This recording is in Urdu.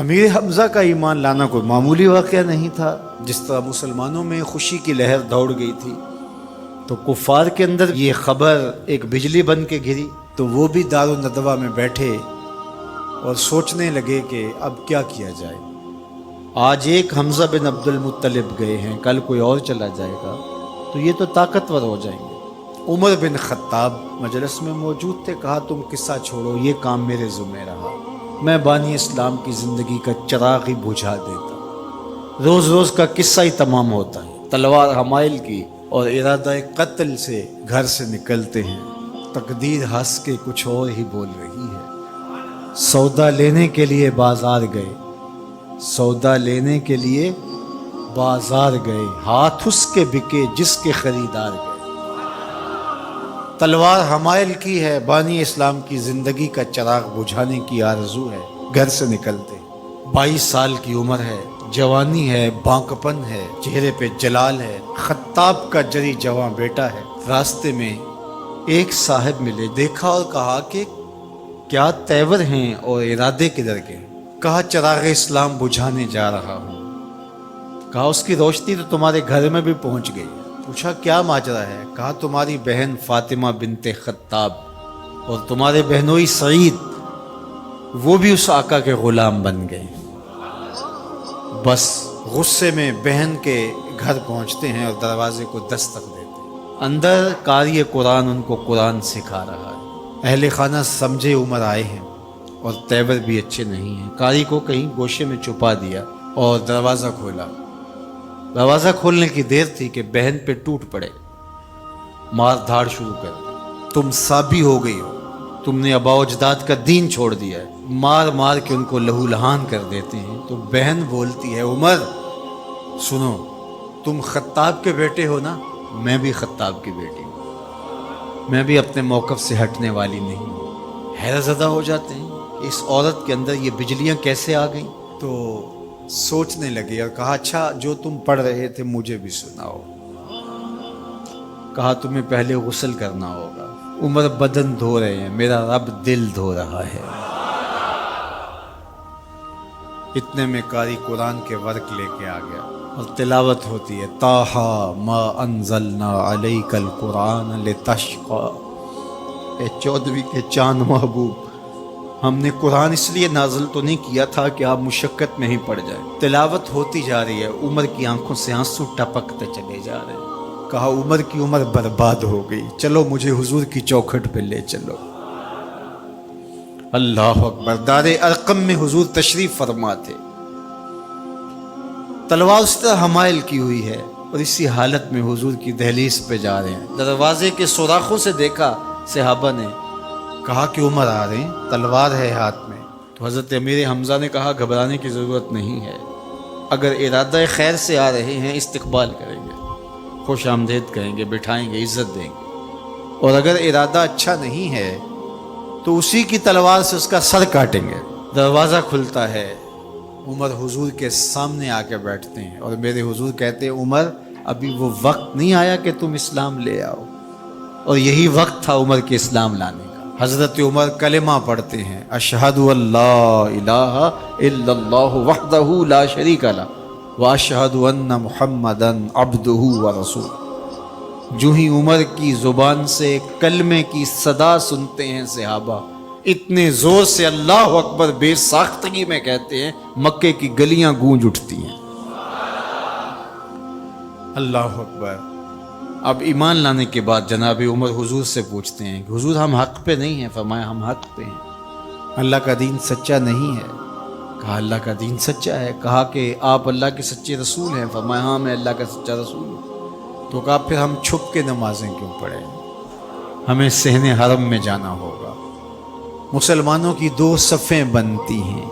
امیر حمزہ کا ایمان لانا کوئی معمولی واقعہ نہیں تھا۔ جس طرح مسلمانوں میں خوشی کی لہر دوڑ گئی تھی تو کفار کے اندر یہ خبر ایک بجلی بن کے گری، تو وہ بھی دارالندوہ میں بیٹھے اور سوچنے لگے کہ اب کیا کیا جائے۔ آج ایک حمزہ بن عبد المطلب گئے ہیں، کل کوئی اور چلا جائے گا تو یہ تو طاقتور ہو جائیں گے۔ عمر بن خطاب مجلس میں موجود تھے، کہا تم قصہ چھوڑو، یہ کام میرے ذمہ رہا، میں بانی اسلام کی زندگی کا چراغ ہی بجھا دیتا۔ روز روز کا قصہ ہی تمام ہوتا ہے، تلوار حمائل کی اور ارادہ قتل سے گھر سے نکلتے ہیں، تقدیر ہنس کے کچھ اور ہی بول رہی ہے۔ سودا لینے کے لیے بازار گئے، سودا لینے کے لیے بازار گئے، ہاتھ اس کے بکے جس کے خریدار گئے۔ تلوار حمائل کی ہے، بانی اسلام کی زندگی کا چراغ بجھانے کی آرزو ہے، گھر سے نکلتے 22 سال کی عمر ہے، جوانی ہے، بانکپن ہے، چہرے پہ جلال ہے، خطاب کا جری جواں بیٹا ہے۔ راستے میں ایک صاحب ملے، دیکھا اور کہا کہ کیا تیور ہیں اور ارادے کدھر کے؟ کہا چراغ اسلام بجھانے جا رہا ہوں۔ کہا اس کی روشنی تو تمہارے گھر میں بھی پہنچ گئی۔ پوچھا کیا ماجرا ہے؟ کہا تمہاری بہن فاطمہ بنت خطاب اور تمہارے بہنوئی سعید وہ بھی اس آقا کے غلام بن گئے۔ بس غصے میں بہن کے گھر پہنچتے ہیں اور دروازے کو دستک دیتے ہیں۔ اندر قاری قرآن ان کو قرآن سکھا رہا ہے۔ اہل خانہ سمجھے عمر آئے ہیں اور تیور بھی اچھے نہیں ہیں، قاری کو کہیں گوشے میں چھپا دیا اور دروازہ کھولا۔ دروازہ کھولنے کی دیر تھی کہ بہن پہ ٹوٹ پڑے، مار دھاڑ شروع کر دی۔ تم سابی ہو گئی ہو، تم نے آباء و اجداد کا دین چھوڑ دیا ہے۔ مار مار کے ان کو لہو لہان کر دیتے ہیں۔ تو بہن بولتی ہے عمر سنو، تم خطاب کے بیٹے ہو نا، میں بھی خطاب کی بیٹی ہوں، میں بھی اپنے موقف سے ہٹنے والی نہیں ہوں۔ حیرت زدہ ہو جاتے ہیں کہ اس عورت کے اندر یہ بجلیاں کیسے آ گئیں؟ تو سوچنے لگے اور کہا اچھا جو تم پڑھ رہے تھے مجھے بھی سناؤ۔ کہا تمہیں پہلے غسل کرنا ہوگا۔ عمر بدن دھو رہے ہیں، میرا رب دل دھو رہا ہے۔ اتنے میں قاری قرآن کے ورق لے کے آ گیا اور تلاوت ہوتی ہے، طٰہٰ ما انزلنا علیک القرآن لتشقیٰ، اے 14ویں کے چاند محبوب، ہم نے قرآن اس لیے نازل تو نہیں کیا تھا کہ آپ مشقت میں ہی پڑ جائیں۔ تلاوت ہوتی جا رہی ہے، عمر کی آنکھوں سے آنسو ٹپکتے چلے جا رہے ہیں۔ کہا عمر کی عمر برباد ہو گئی، چلو مجھے حضور کی چوکھٹ پہ لے چلو۔ اللہ اکبر۔ دار ارقم میں حضور تشریف فرما تھے، تلوار اس طرح حمائل کی ہوئی ہے اور اسی حالت میں حضور کی دہلیز پہ جا رہے ہیں۔ دروازے کے سوراخوں سے دیکھا صحابہ نے، کہا کہ عمر آ رہے ہیں، تلوار ہے ہاتھ میں۔ تو حضرت امیر حمزہ نے کہا گھبرانے کی ضرورت نہیں ہے، اگر ارادہ خیر سے آ رہے ہیں استقبال کریں گے، خوش آمدید کہیں گے، بٹھائیں گے، عزت دیں گے، اور اگر ارادہ اچھا نہیں ہے تو اسی کی تلوار سے اس کا سر کاٹیں گے۔ دروازہ کھلتا ہے، عمر حضور کے سامنے آ کے بیٹھتے ہیں اور میرے حضور کہتے ہیں عمر ابھی وہ وقت نہیں آیا کہ تم اسلام لے آؤ، اور یہی وقت تھا عمر کے اسلام لانے کا۔ حضرت عمر کلمہ پڑھتے ہیں، اشہد ان لا الہ الا اللہ وحدہ لا شریک لہ واشہد ان محمدا عبدہ ورسولہ۔ جو ہی عمر کی زبان سے کلمے کی صدا سنتے ہیں صحابہ، اتنے زور سے اللہ اکبر بے ساختگی میں کہتے ہیں مکے کی گلیاں گونج اٹھتی ہیں۔ اللہ اکبر۔ اب ایمان لانے کے بعد جناب عمر حضور سے پوچھتے ہیں کہ حضور ہم حق پہ نہیں ہیں؟ فرمایا ہم حق پہ ہیں، اللہ کا دین سچا نہیں ہے؟ کہا اللہ کا دین سچا ہے۔ کہا کہ آپ اللہ کے سچے رسول ہیں؟ فرمایا ہاں میں اللہ کا سچا رسول ہوں۔ تو کہا پھر ہم چھپ کے نمازیں کیوں پڑھیں؟ ہمیں صحن حرم میں جانا ہوگا۔ مسلمانوں کی 2 صفیں بنتی ہیں،